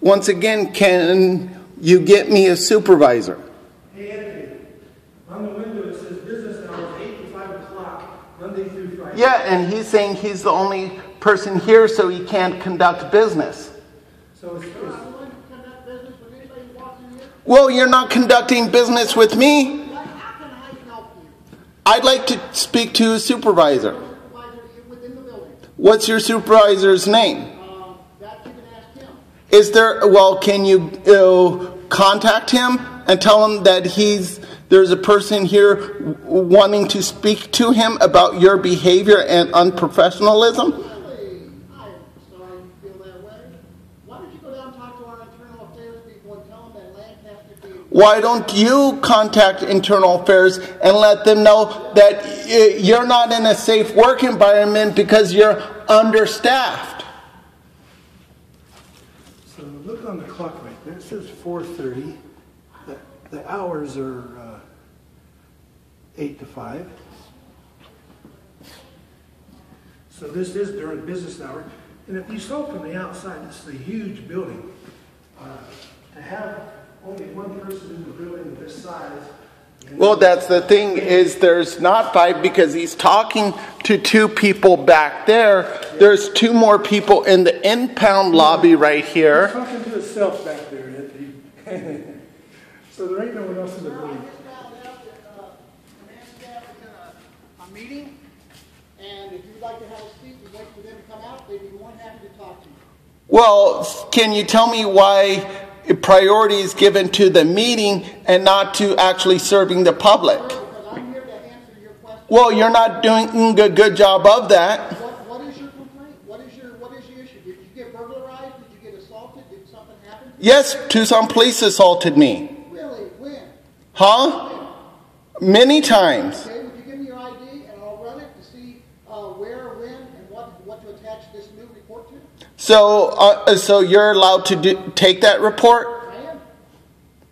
Once again, can you get me a supervisor? Hey, Anthony, on the window it says business hours 8 to 5 o'clock, Monday through Friday. Yeah, and he's saying he's the only person here, so he can't conduct business. So it's Well, you're not conducting business with me. I'd like to speak to a supervisor. What's your supervisor's name? Is there, well, can you contact him and tell him that there's a person here wanting to speak to him about your behavior and unprofessionalism? Why don't you contact Internal Affairs and let them know that you're not in a safe work environment because you're understaffed? So look on the clock right there. It says 4:30. The hours are 8 to 5. So this is during business hour. And if you saw from the outside, this is a huge building. To have only one person in the building of this size. Well, that's the thing, is there's not 5 because he's talking to 2 people back there. There's 2 more people in the impound lobby right here. He's talking to himself back there, Anthony. So there ain't no one else in the building. I just found out that command staff is in a meeting, and if you'd like to have a seat and wait for them to come out, they'd be more than happy to talk to you. Well, can you tell me why priority is given to the meeting and not to actually serving the public? Because I'm here to answer your question. Well, you're not doing a good job of that. What is your complaint? What is the issue? Did you get burglarized? Did you get assaulted? Did something happen to you? Yes, Tucson Police assaulted me. Really? When? Huh? Many times. Okay, would you give me your ID and I'll run it to see where, when, and what to attach this new report to? So you're allowed to take that report? I am.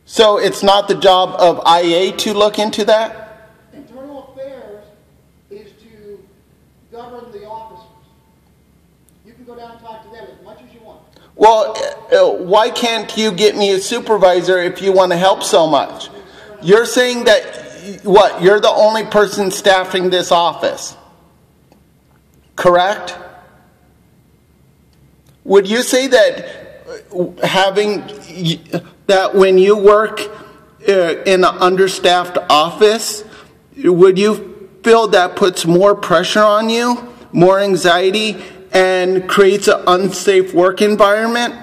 So it's not the job of IA to look into that? Internal Affairs is to govern the officers. You can go down and talk to them as much as you want. Well, why can't you get me a supervisor if you want to help so much? You're saying that, what, you're the only person staffing this office, correct? Would you say that when you work in an understaffed office, would you feel that puts more pressure on you, more anxiety, and creates an unsafe work environment?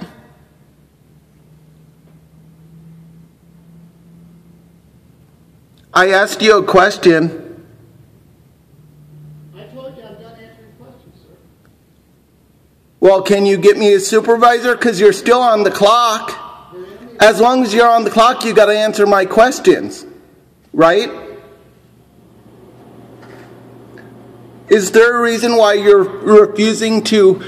I asked you a question. I told you I'm done answering questions, sir. Well, can you get me a supervisor? Because you're still on the clock. As long as you're on the clock, you got to answer my questions, right? Is there a reason why you're refusing to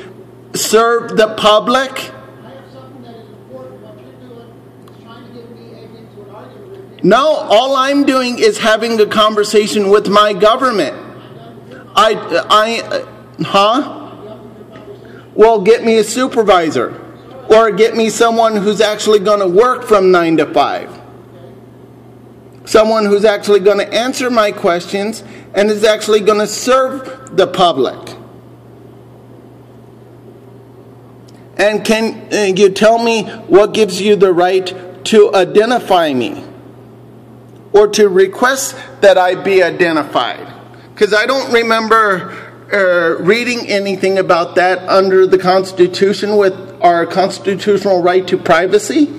serve the public? I have something that is important. What you're doing is trying to get me into an argument with me. No, all I'm doing is having a conversation with my government. Well, get me a supervisor. Or get me someone who's actually going to work from 9 to 5. Someone who's actually going to answer my questions and is actually going to serve the public. And can you tell me what gives you the right to identify me? Or to request that I be identified? Because I don't remember reading anything about that under the Constitution with our constitutional right to privacy.